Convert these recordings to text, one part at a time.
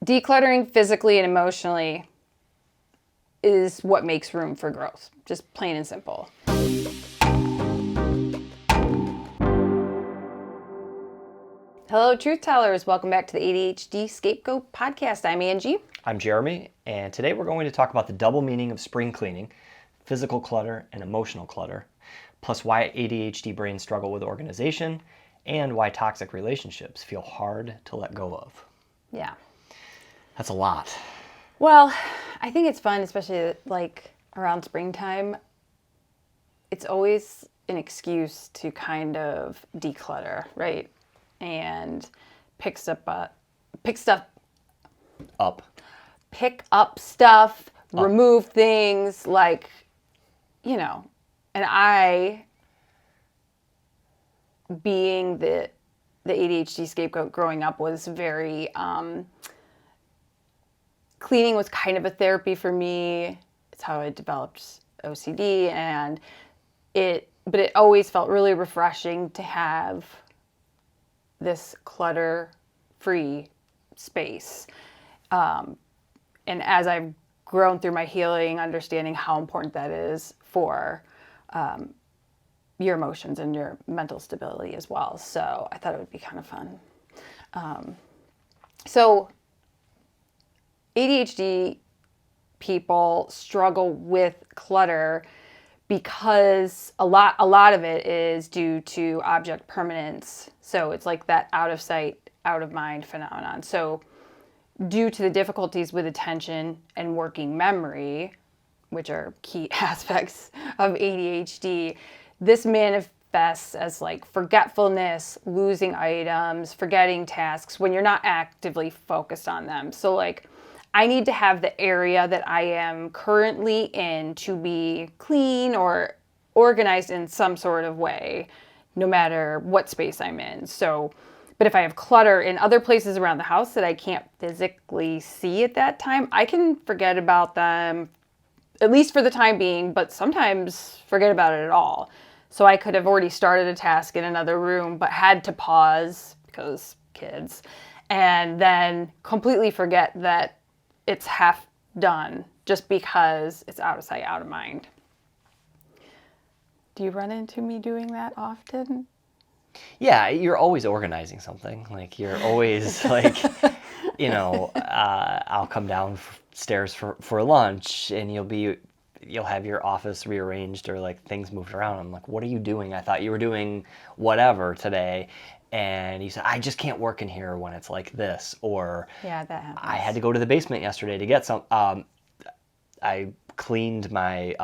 decluttering physically and emotionally is what makes room for growth. Just plain and simple. Hello, truth tellers. Welcome back to the ADHD Scapegoat podcast. I'm Angie. I'm Jeremy, and today we're going to talk about the double meaning of spring cleaning, physical clutter and emotional clutter, plus why ADHD brains struggle with organization, and why toxic relationships feel hard to let go of. Yeah. That's a lot. Well, I think it's fun, especially like around springtime. It's always an excuse to kind of declutter, right? And pick up stuff, remove things, like, you know. And I, being the ADHD scapegoat growing up, was very cleaning was kind of a therapy for me. It's how I developed OCD, but it always felt really refreshing to have this clutter-free space. And as I've grown through my healing, understanding how important that is for your emotions and your mental stability as well. So I thought it would be kind of fun. So ADHD people struggle with clutter because a lot of it is due to object permanence. So it's like that out of sight, out of mind phenomenon. So due to the difficulties with attention and working memory, which are key aspects of ADHD, this manifests as like forgetfulness, losing items, forgetting tasks when you're not actively focused on them. So like, I need to have the area that I am currently in to be clean or organized in some sort of way, no matter what space I'm in. So, but if I have clutter in other places around the house that I can't physically see at that time, I can forget about them, at least for the time being, but sometimes forget about it at all. So I could have already started a task in another room, but had to pause because kids, and then completely forget that it's half done just because it's out of sight, out of mind. Do you run into me doing that often? Yeah, you're always organizing something. Like, you're always like, I'll come downstairs for lunch and you'll have your office rearranged or like things moved around. I'm like, what are you doing? I thought you were doing whatever today. And you said, I just can't work in here when it's like this. Or yeah, that happens. I had to go to the basement yesterday to get some. I cleaned my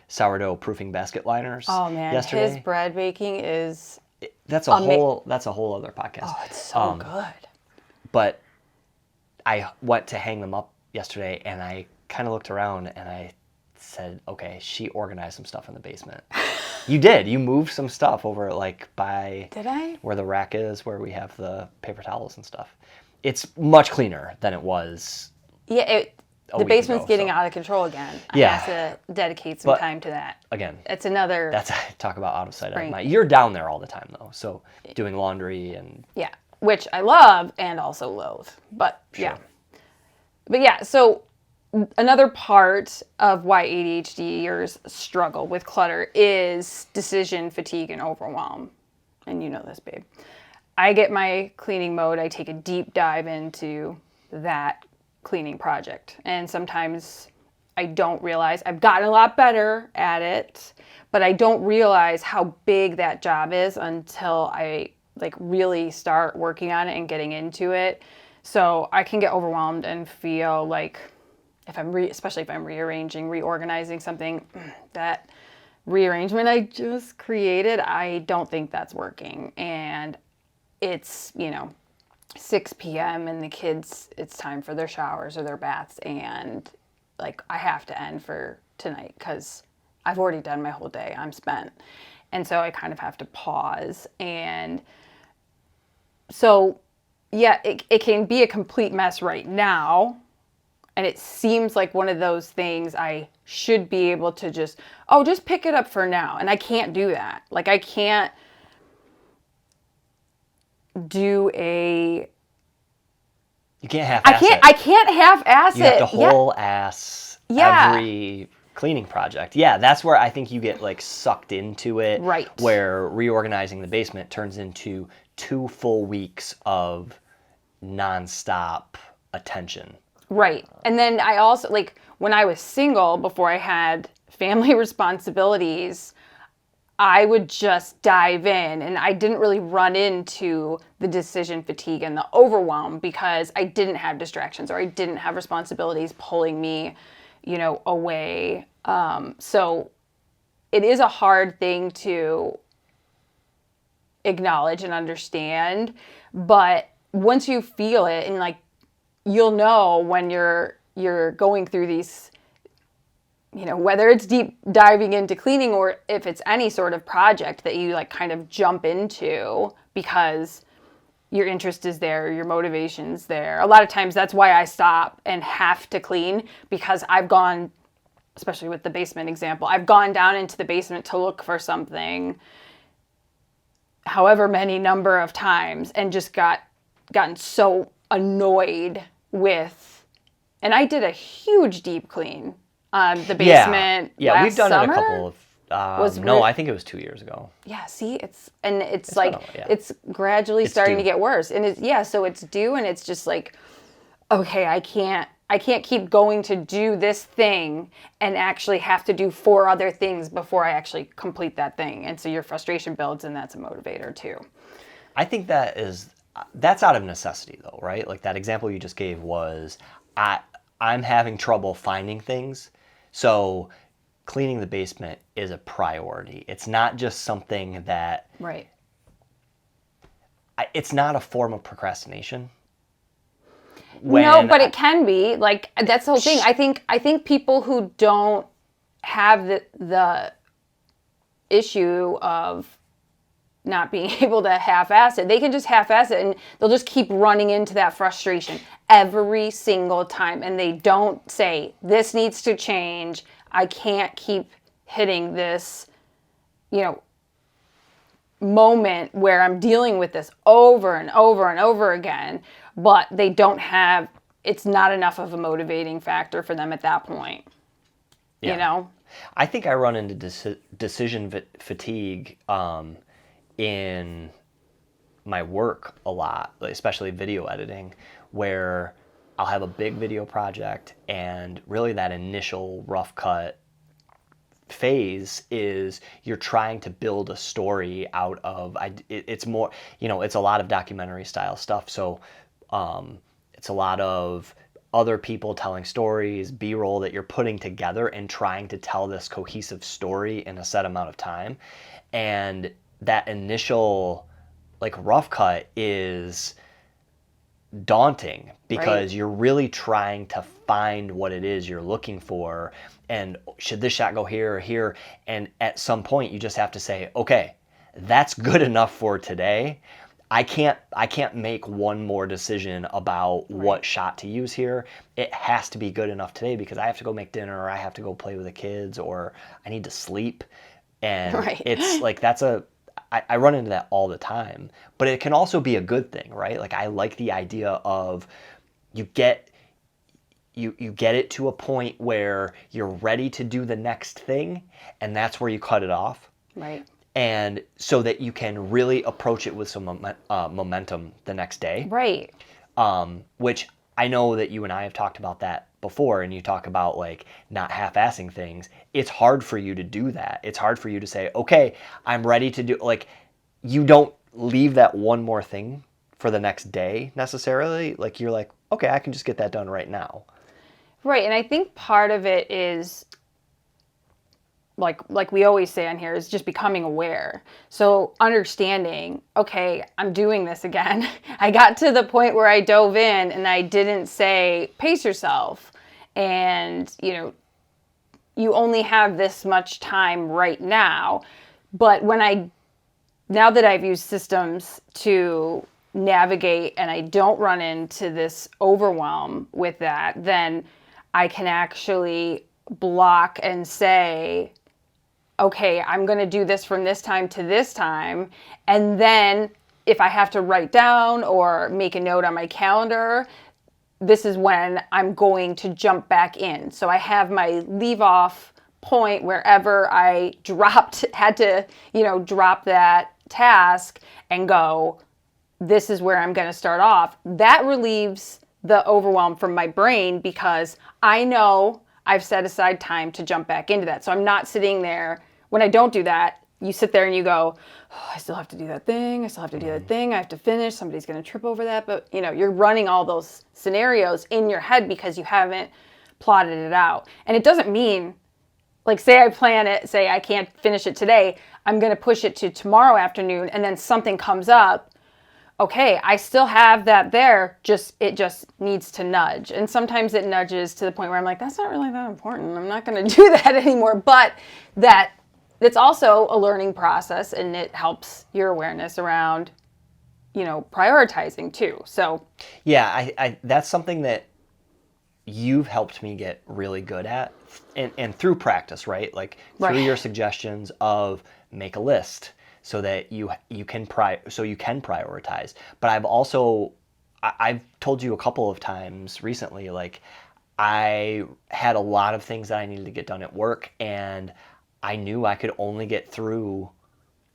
sourdough proofing basket liners. Oh man, yesterday. His bread baking is that's a whole other podcast. Oh, it's so good. But I went to hang them up yesterday, and I kind of looked around and I said, okay, she organized some stuff in the basement. You did. You moved some stuff over like by Did I? Where the rack is, where we have the paper towels and stuff. It's much cleaner than it was. Yeah, the basement's getting out of control again. I have to dedicate some time to that. Again, it's another. That's talk about out of sight, out of mind. You're down there all the time though, so doing laundry and yeah, which I love and also loathe. But sure. yeah. So another part of why ADHDers struggle with clutter is decision fatigue and overwhelm. And you know this, babe. I get my cleaning mode. I take a deep dive into that cleaning project. And sometimes I don't realize, I've gotten a lot better at it, but I don't realize how big that job is until I like really start working on it and getting into it. So I can get overwhelmed and feel like especially if I'm reorganizing something, that rearrangement I just created, I don't think that's working. And it's, 6 p.m. and the kids, it's time for their showers or their baths. And like, I have to end for tonight because I've already done my whole day. I'm spent. And so I kind of have to pause. And so, yeah, it can be a complete mess right now. And it seems like one of those things I should be able to just pick it up for now. And I can't do that. Like, I can't do You can't half-ass it. I can't half-ass it. You have to whole-ass every cleaning project. Yeah, that's where I think you get like sucked into it. Right. Where reorganizing the basement turns into 2 full weeks of nonstop attention. Right. And then I also, like, when I was single, before I had family responsibilities, I would just dive in, and I didn't really run into the decision fatigue and the overwhelm because I didn't have distractions or I didn't have responsibilities pulling me, away. So it is a hard thing to acknowledge and understand, but once you feel it, and like, you'll know when you're going through these, whether it's deep diving into cleaning or if it's any sort of project that you like kind of jump into because your interest is there, your motivation's there. A lot of times that's why I stop and have to clean, because I've gone, especially with the basement example, I've gone down into the basement to look for something however many number of times and just gotten so annoyed with, and I did a huge deep clean on the basement. Yeah, we've done summer. it a couple of. I think it was 2 years ago. Yeah, see, it's like it's gradually It's starting due. to get worse, and so it's due, and it's just like, okay, I can't keep going to do this thing and actually have to do 4 other things before I actually complete that thing, and so your frustration builds, and that's a motivator too. I think that's out of necessity though, right? Like that example you just gave was, I'm having trouble finding things, so cleaning the basement is a priority. It's not just something that... Right. It's not a form of procrastination. No, but it can be. Like, that's the whole thing. I think people who don't have the issue of not being able to half-ass it, they can just half-ass it, and they'll just keep running into that frustration every single time, and they don't say, this needs to change. I can't keep hitting this, moment where I'm dealing with this over and over and over again, but they don't have, it's not enough of a motivating factor for them at that point. I think I run into decision fatigue in my work a lot, especially video editing, where I'll have a big video project, and really that initial rough cut phase is you're trying to build a story out of, it's more, it's a lot of documentary style stuff. So it's a lot of other people telling stories, B-roll that you're putting together and trying to tell this cohesive story in a set amount of time. And that initial like rough cut is daunting because you're really trying to find what it is you're looking for, and should this shot go here or here, and at some point you just have to say, okay, that's good enough for today. I can't make one more decision about what shot to use here. It has to be good enough today because I have to go make dinner, or I have to go play with the kids, or I need to sleep. And it's like, I run into that all the time, but it can also be a good thing, right? Like, I like the idea of you get it to a point where you're ready to do the next thing, and that's where you cut it off. Right. And so that you can really approach it with some momentum the next day. Right. Which I know that you and I have talked about that before, and you talk about like not half-assing things. It's hard for you to do that. It's hard for you to say, okay, I'm ready to do, like, you don't leave that one more thing for the next day necessarily. Like, you're like, okay, I can just get that done right now. Right. And I think part of it is, like we always say on here, is just becoming aware. So understanding, okay, I'm doing this again. I got to the point where I dove in and I didn't say, pace yourself. And, you only have this much time right now. But now that I've used systems to navigate and I don't run into this overwhelm with that, then I can actually block and say, okay, I'm going to do this from this time to this time. And then if I have to write down or make a note on my calendar, this is when I'm going to jump back in. So I have my leave off point wherever I had to, drop that task and go, this is where I'm going to start off. That relieves the overwhelm from my brain because I know I've set aside time to jump back into that. So I'm not sitting there. When I don't do that, you sit there and you go, oh, I still have to do that thing. I still have to do that thing. I have to finish. Somebody's going to trip over that. But, you're running all those scenarios in your head because you haven't plotted it out. And it doesn't mean, like, say I plan it, say I can't finish it today. I'm going to push it to tomorrow afternoon and then something comes up. Okay, I still have that there. It just needs to nudge. And sometimes it nudges to the point where I'm like, that's not really that important. I'm not going to do that anymore. But it's also a learning process, and it helps your awareness around, prioritizing too. So yeah, I that's something that you've helped me get really good at, and through practice, right? Like through your suggestions of make a list so that you can prioritize. But I've told you a couple of times recently, like I had a lot of things that I needed to get done at work, and I knew I could only get through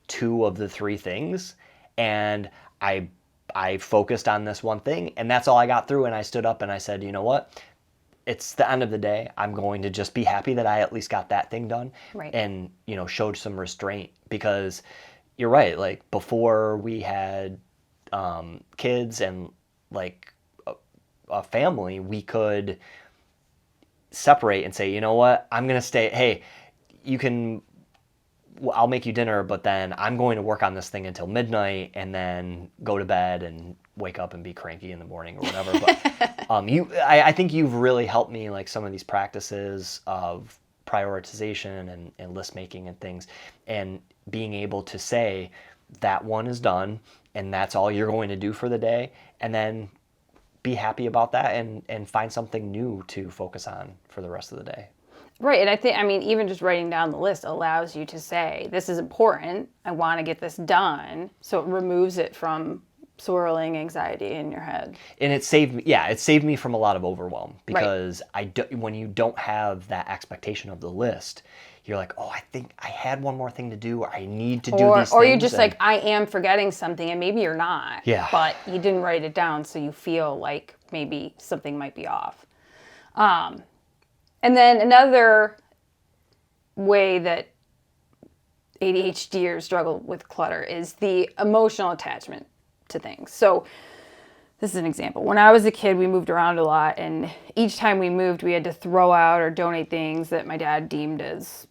2 of the 3 things, and I focused on this one thing, and that's all I got through. And I stood up and I said, you know what? It's the end of the day. I'm going to just be happy that I at least got that thing done, and showed some restraint, because you're right. Like before we had kids and like a family, we could separate and say, you know what? I'm gonna stay. Hey, I'll make you dinner, but then I'm going to work on this thing until midnight and then go to bed and wake up and be cranky in the morning or whatever. But I think you've really helped me, like some of these practices of prioritization and list making and things, and being able to say that one is done and that's all you're going to do for the day, and then be happy about that and find something new to focus on for the rest of the day. Right. And even just writing down the list allows you to say, this is important. I want to get this done. So it removes it from swirling anxiety in your head. And it saved me from a lot of overwhelm, because when you don't have that expectation of the list, you're like, oh, I think I had one more thing to do, or I need to do these things. Or you're just like, I am forgetting something, and maybe you're not. Yeah. But you didn't write it down, so you feel like maybe something might be off. And then another way that ADHDers struggle with clutter is the emotional attachment to things. So this is an example. When I was a kid, we moved around a lot, and each time we moved, we had to throw out or donate things that my dad deemed as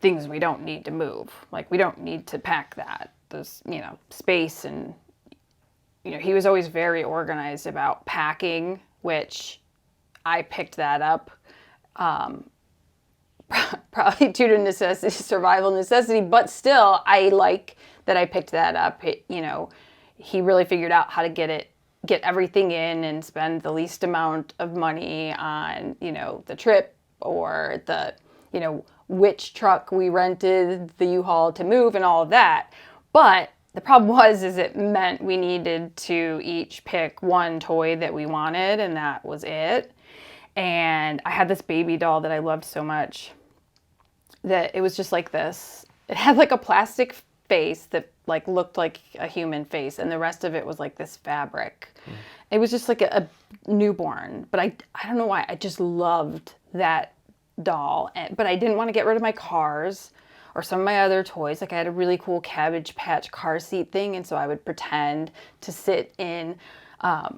things we don't need to move. Like, we don't need to pack that. There's, space, and, he was always very organized about packing, which I picked that up. Probably due to necessity, survival necessity, but still, I like that I picked that up. He really figured out how to get everything in and spend the least amount of money on, the trip, or the, which truck we rented the U-Haul to move and all of that. But the problem is it meant we needed to each pick one toy that we wanted, and that was it. And I had this baby doll that I loved so much that it was just like this. It had like a plastic face that like looked like a human face, and the rest of it was like this fabric. It was just like a newborn, but I don't know why. I just loved that doll. But I didn't want to get rid of my cars or some of my other toys. Like, I had a really cool Cabbage Patch car seat thing, and so I would pretend to sit in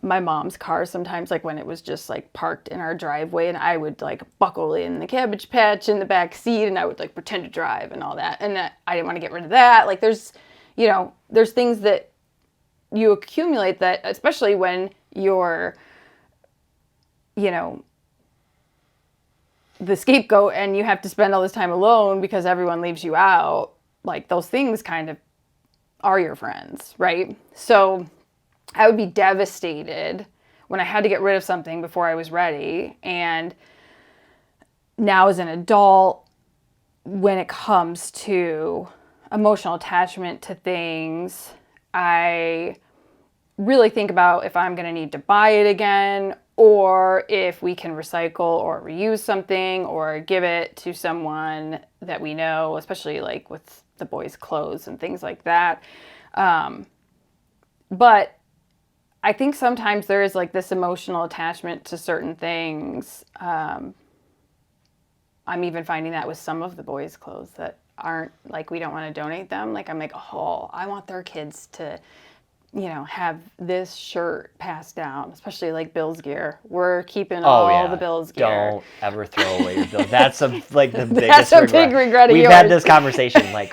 my mom's car sometimes, like when it was just like parked in our driveway, and I would like buckle in the Cabbage Patch in the back seat, and I would like pretend to drive and all that. And I didn't want to get rid of that. Like, there's things that you accumulate that, especially when you're, the scapegoat and you have to spend all this time alone because everyone leaves you out. Like, those things kind of are your friends, right? So I would be devastated when I had to get rid of something before I was ready. And now as an adult, when it comes to emotional attachment to things, I really think about if I'm going to need to buy it again, or if we can recycle or reuse something or give it to someone that we know, especially like with the boys' clothes and things like that. But I think sometimes there is like this emotional attachment to certain things. I'm even finding that with some of the boys' clothes that aren't like, we don't want to donate them. Like, I'm like, oh, I want their kids to, have this shirt passed down, especially like Bill's gear. We're keeping all the Bill's gear. Don't ever throw away your Bill. That's like the That's biggest a big regret of We've yours. had this conversation like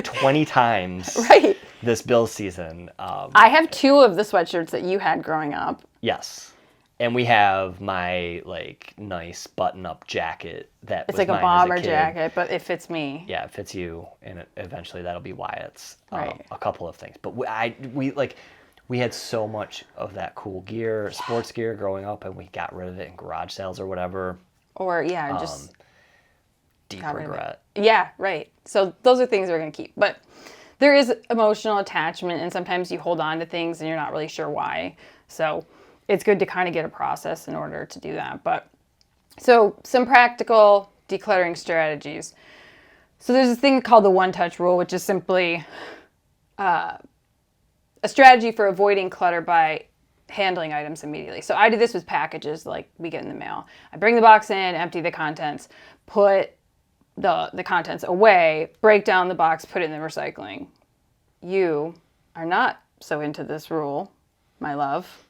20 times Right. this Bill season. I have 2 of the sweatshirts that you had growing up. Yes. And we have my like nice button-up jacket that It's was like a mine bomber as a kid. jacket, but it fits me. Yeah, it fits you, and eventually that'll be Wyatt's. Right. A couple of things, but we had so much of that cool gear, sports gear growing up, and we got rid of it in garage sales or whatever. Or just Deep regret. Yeah, right. So those are things we're going to keep. But there is emotional attachment, and sometimes you hold on to things and you're not really sure why. So it's good to kind of get a process in order to do that. But so some practical decluttering strategies. So there's this thing called the one-touch rule, which is simply a strategy for avoiding clutter by handling items immediately. So I do this with packages like we get in the mail. I bring the box in, empty the contents, put the contents away, break down the box, put it in the recycling. You are not so into this rule, my love.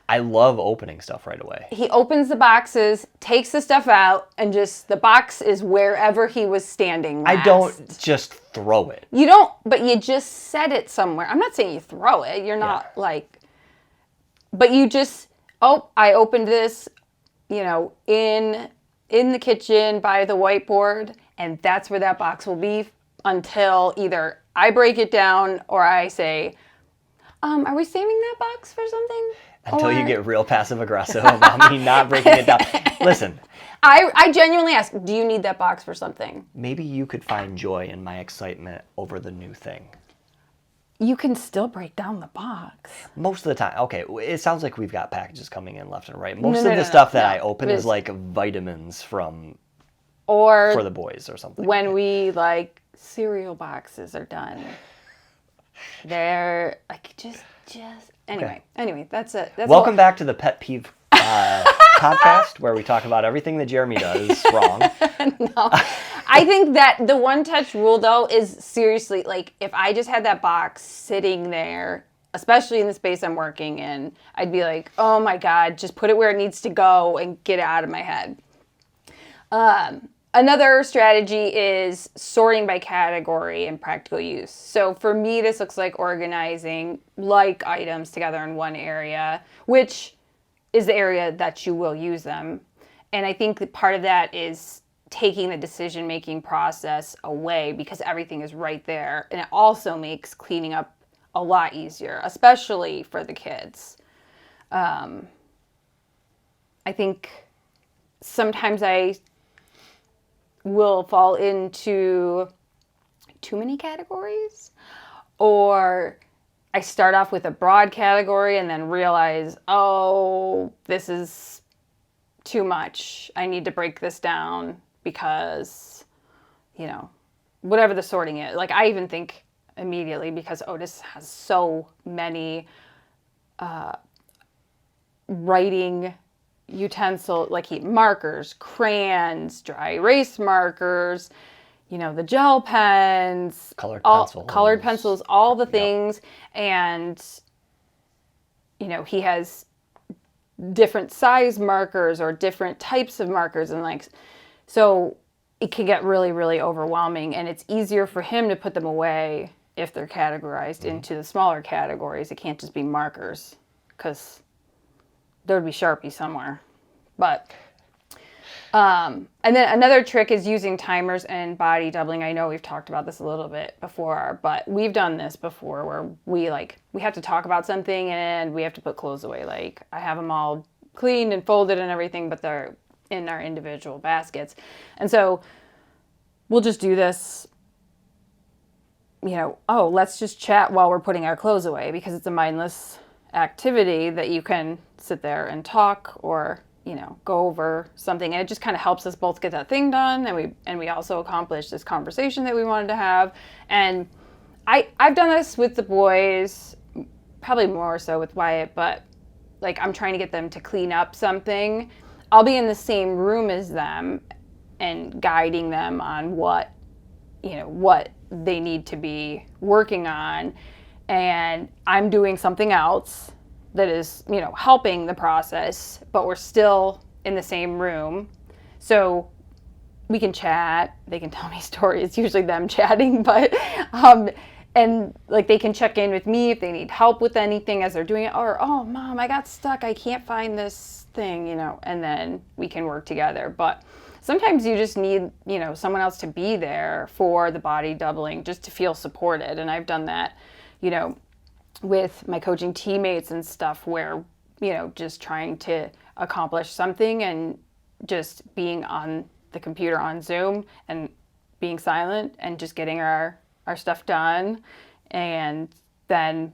I love opening stuff right away. He opens the boxes, takes the stuff out, and just the box is wherever he was standing last. I don't just throw it. You don't, but you just set it somewhere. I'm not saying you throw it. You're not but you just, I opened this, in the kitchen by the whiteboard, and that's where that box will be until either I break it down or I say, are we saving that box for something? Until you get real passive aggressive about me not breaking it down. Listen. I genuinely ask, do you need that box for something? Maybe you could find joy in my excitement over the new thing. You can still break down the box. Most of the time. Okay, it sounds like we've got packages coming in left and right. Most of the stuff that I open is like vitamins for the boys or something. When cereal boxes are done. They're like just anyway. Okay. Anyway, that's it. Welcome back to the Pet Peeve podcast, where we talk about everything that Jeremy does wrong. No, I think that the one-touch rule, though, is seriously, like, if I just had that box sitting there, especially in the space I'm working in, I'd be like, oh my God, just put it where it needs to go and get it out of my head. Another strategy is sorting by category and practical use. So for me, this looks like organizing like items together in one area, which is the area that you will use them. And I think that part of that is taking the decision-making process away because everything is right there. And it also makes cleaning up a lot easier, especially for the kids. I think sometimes I will fall into too many categories, or I start off with a broad category and then realize, this is too much. I need to break this down because, whatever the sorting is. Like, I even think immediately, because Otis has so many writing utensils, like markers, crayons, dry erase markers, the gel pens, colored pencils, all the things. And, he has different size markers or different types of markers. And so it can get really, really overwhelming. And it's easier for him to put them away if they're categorized into the smaller categories. It can't just be markers, because there would be Sharpie somewhere. But, and then another trick is using timers and body doubling. I know we've talked about this a little bit before, but we've done this before where we have to talk about something and we have to put clothes away. Like, I have them all cleaned and folded and everything, but they're in our individual baskets. And so we'll just do this, let's just chat while we're putting our clothes away, because it's a mindless activity that you can sit there and talk or, go over something. And it just kind of helps us both get that thing done. And we also accomplish this conversation that we wanted to have. And I've done this with the boys, probably more so with Wyatt, but like I'm trying to get them to clean up something. I'll be in the same room as them and guiding them on what they need to be working on. And I'm doing something else that is, helping the process, but we're still in the same room. So we can chat, they can tell me stories, it's usually them chatting, but, and like they can check in with me if they need help with anything as they're doing it, or, oh, Mom, I got stuck, I can't find this thing, and then we can work together. But sometimes you just need, someone else to be there for the body doubling, just to feel supported. And I've done that, with my coaching teammates and stuff where, just trying to accomplish something and just being on the computer on Zoom and being silent and just getting our stuff done. And then,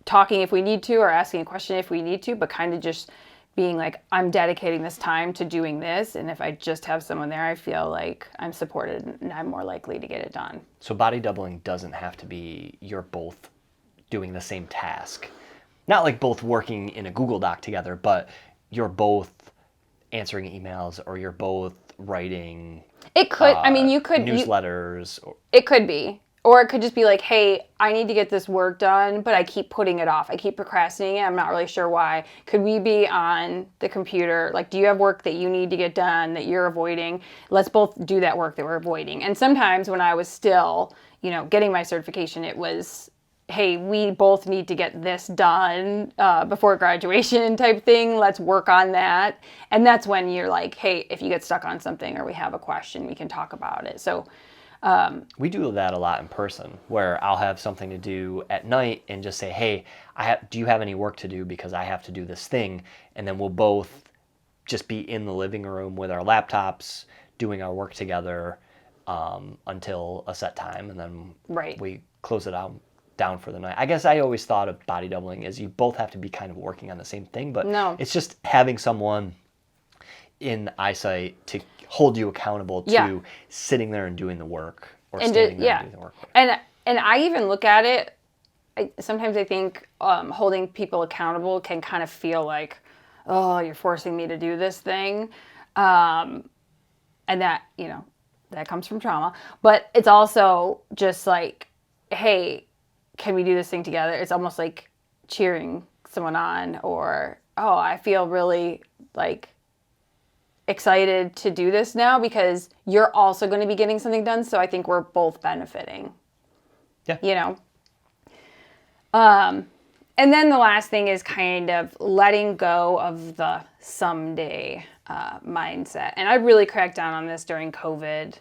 talking if we need to or asking a question if we need to, but kind of just being like, I'm dedicating this time to doing this. And if I just have someone there, I feel like I'm supported and I'm more likely to get it done. So body doubling doesn't have to be you're both doing the same task. Not like both working in a Google Doc together, but you're both answering emails or you're both writing. It could, you could. Newsletters. It could be. Or it could just be like, hey, I need to get this work done, but I keep putting it off. I keep procrastinating. I'm not really sure why. Could we be on the computer? Like, do you have work that you need to get done that you're avoiding? Let's both do that work that we're avoiding. And sometimes when I was still, getting my certification, it was, hey, we both need to get this done before graduation type thing. Let's work on that. And that's when you're like, hey, if you get stuck on something or we have a question, we can talk about it. So we do that a lot in person where I'll have something to do at night and just say, hey, do you have any work to do because I have to do this thing? And then we'll both just be in the living room with our laptops doing our work together until a set time. And then we close it out down for the night. I guess I always thought of body doubling as you both have to be kind of working on the same thing, but no. It's just having someone in eyesight to hold you accountable to sitting there and doing the work or standing there and doing the work. And I even look at it, sometimes I think holding people accountable can kind of feel like, oh, you're forcing me to do this thing. And that, that comes from trauma. But it's also just like, hey, can we do this thing together? It's almost like cheering someone on or, oh, I feel really like excited to do this now because you're also going to be getting something done. So I think we're both benefiting. Yeah. And then the last thing is kind of letting go of the someday mindset. And I really cracked down on this during COVID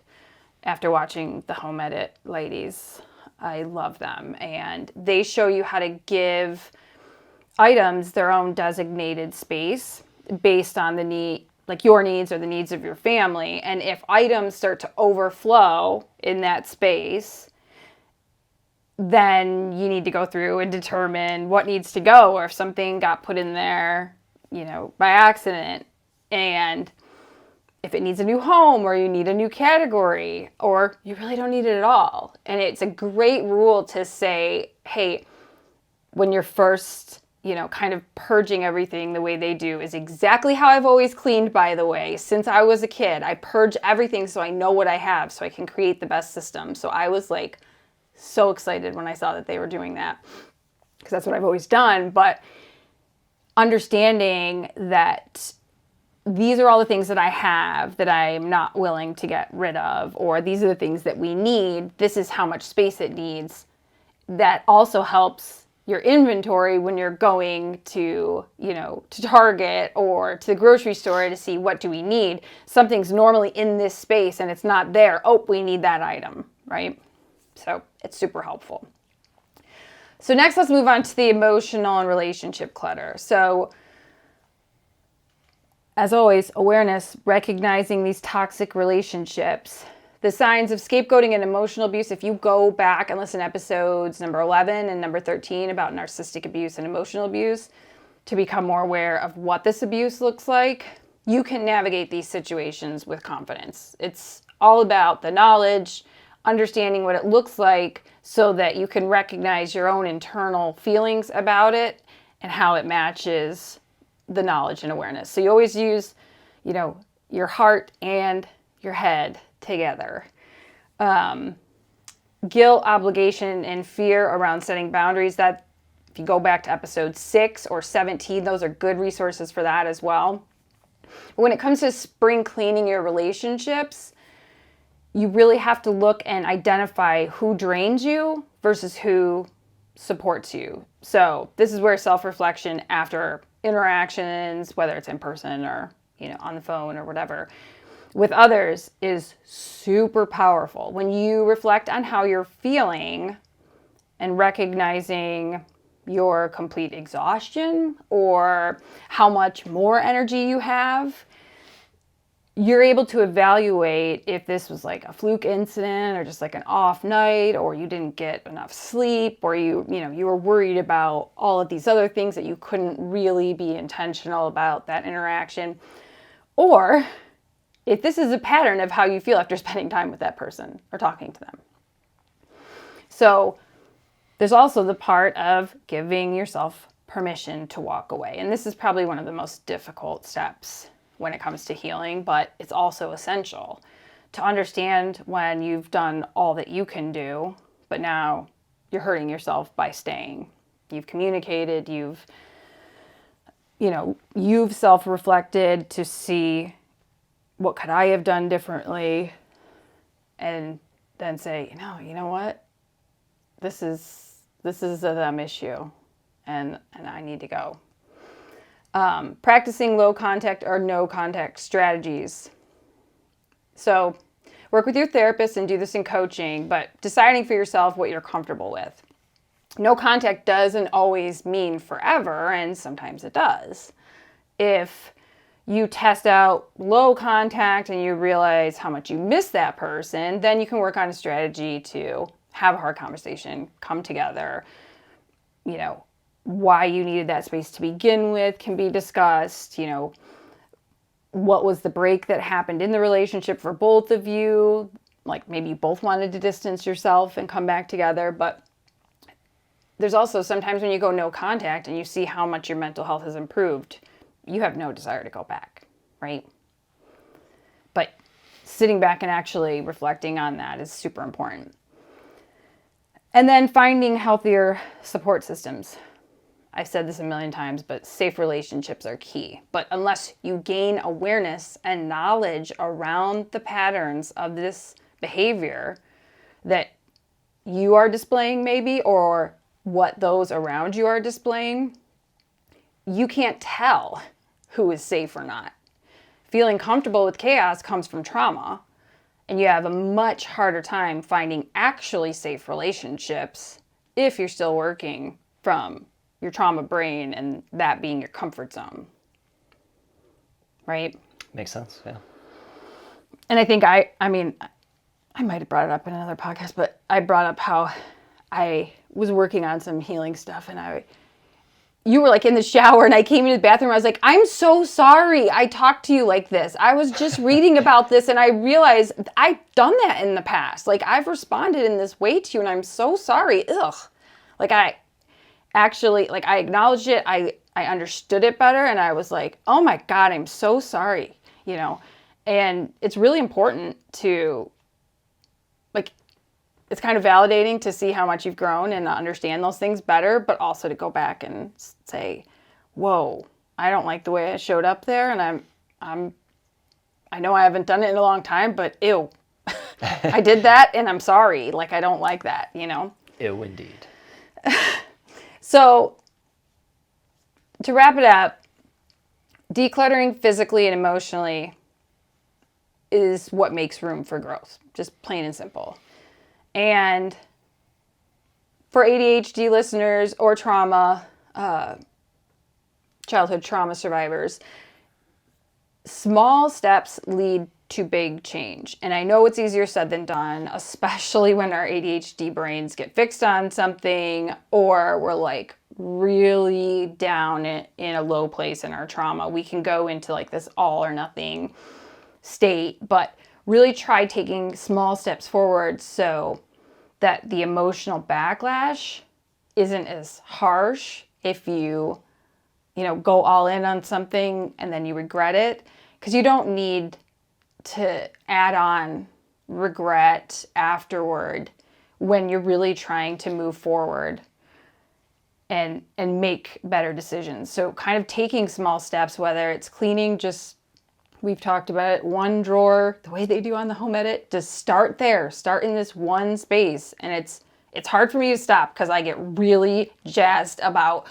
after watching the Home Edit ladies. I love them. And they show you how to give items their own designated space based on the need, like your needs or the needs of your family. And if items start to overflow in that space, then you need to go through and determine what needs to go, or if something got put in there, by accident. And if it needs a new home or you need a new category or you really don't need it at all. And it's a great rule to say, hey, when you're first kind of purging everything the way they do is exactly how I've always cleaned, by the way. Since I was a kid, I purge everything so I know what I have so I can create the best system. So I was like so excited when I saw that they were doing that because that's what I've always done. But understanding that these are all the things that I have that I'm not willing to get rid of, or these are the things that we need. This is how much space it needs. That also helps your inventory when you're going to, to Target or to the grocery store to see what do we need. Something's normally in this space and it's not there. Oh, we need that item, right? So it's super helpful. So next, let's move on to the emotional and relationship clutter. So as always, awareness, recognizing these toxic relationships. The signs of scapegoating and emotional abuse, if you go back and listen to episodes number 11 and number 13 about narcissistic abuse and emotional abuse, to become more aware of what this abuse looks like, you can navigate these situations with confidence. It's all about the knowledge, understanding what it looks like so that you can recognize your own internal feelings about it and how it matches the knowledge and awareness. So you always use, your heart and your head together. Guilt, obligation, and fear around setting boundaries, that if you go back to episode 6 or 17, those are good resources for that as well. But when it comes to spring cleaning your relationships, you really have to look and identify who drains you versus who supports you. So this is where self-reflection after interactions, whether it's in person or, on the phone or whatever, with others is super powerful. When you reflect on how you're feeling and recognizing your complete exhaustion or how much more energy you have, you're able to evaluate if this was like a fluke incident or just like an off night, or you didn't get enough sleep, or you were worried about all of these other things that you couldn't really be intentional about that interaction, or if this is a pattern of how you feel after spending time with that person or talking to them. So there's also the part of giving yourself permission to walk away. And this is probably one of the most difficult steps when it comes to healing, but it's also essential to understand when you've done all that you can do, but now you're hurting yourself by staying. You've communicated, you've self-reflected to see what could I have done differently, and then say, you know what? This is a them issue, and I need to go. Practicing low contact or no contact strategies. So work with your therapist and do this in coaching, but deciding for yourself what you're comfortable with. No contact doesn't always mean forever, and sometimes it does. If you test out low contact and you realize how much you miss that person, then you can work on a strategy to have a hard conversation, come together. Why you needed that space to begin with can be discussed. What was the break that happened in the relationship for both of you? Like maybe you both wanted to distance yourself and come back together. But there's also sometimes when you go no contact and you see how much your mental health has improved, you have no desire to go back, right? But sitting back and actually reflecting on that is super important. And then finding healthier support systems. I've said this a million times, but safe relationships are key. But unless you gain awareness and knowledge around the patterns of this behavior that you are displaying maybe, or what those around you are displaying, you can't tell who is safe or not. Feeling comfortable with chaos comes from trauma, and you have a much harder time finding actually safe relationships if you're still working from your trauma brain and that being your comfort zone. Right? Makes sense, yeah. And I think I might have brought it up in another podcast, but I brought up how I was working on some healing stuff, and you were like in the shower, and I came into the bathroom. I was like, I'm so sorry I talked to you like this. I was just reading about this, and I realized I've done that in the past. Like, I've responded in this way to you, and I'm so sorry. Ugh. Like, I acknowledged it. I understood it better, and I was like, oh my God, I'm so sorry, And it's really important to, it's kind of validating to see how much you've grown and understand those things better, but also to go back and say, whoa, I don't like the way I showed up there, and I know I haven't done it in a long time, but ew, I did that, and I'm sorry. I don't like that, Ew, indeed. So to wrap it up, decluttering physically and emotionally is what makes room for growth, just plain and simple. And for ADHD listeners or childhood trauma survivors, small steps lead to big change. And I know it's easier said than done, especially when our ADHD brains get fixed on something or we're like really down in a low place in our trauma. We can go into like this all or nothing state, but really try taking small steps forward so that the emotional backlash isn't as harsh if you go all in on something and then you regret it, because you don't need to add on regret afterward when you're really trying to move forward and make better decisions. So kind of taking small steps, whether it's cleaning, just we've talked about it, one drawer, the way they do on the home edit, just start there, start in this one space. And it's hard for me to stop because I get really jazzed about,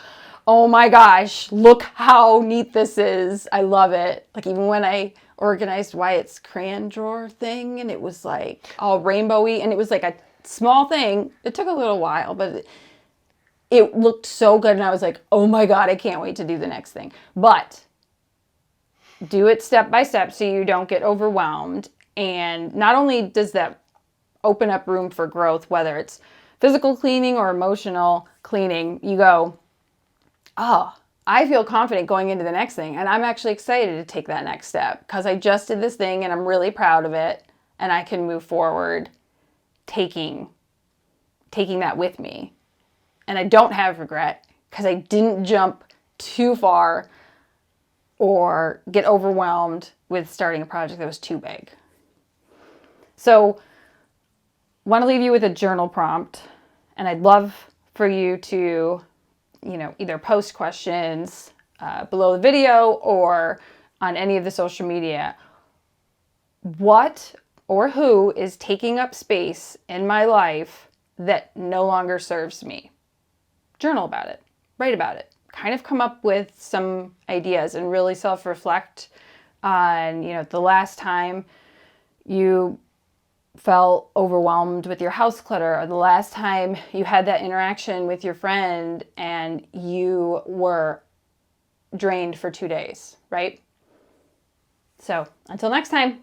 oh my gosh, look how neat this is. I love it. Like even when I organized Wyatt's crayon drawer thing and it was like all rainbowy and it was like a small thing. It took a little while, but it looked so good and I was like, oh my God, I can't wait to do the next thing. But do it step by step so you don't get overwhelmed. And not only does that open up room for growth, whether it's physical cleaning or emotional cleaning, you go, oh, I feel confident going into the next thing. And I'm actually excited to take that next step because I just did this thing and I'm really proud of it. And I can move forward taking that with me. And I don't have regret because I didn't jump too far or get overwhelmed with starting a project that was too big. So want to leave you with a journal prompt. And I'd love for you to either post questions below the video or on any of the social media. What or who is taking up space in my life that no longer serves me? Journal about it. Write about it. Kind of come up with some ideas and really self-reflect on, the last time you felt overwhelmed with your house clutter, or the last time you had that interaction with your friend and you were drained for 2 days, right? So until next time.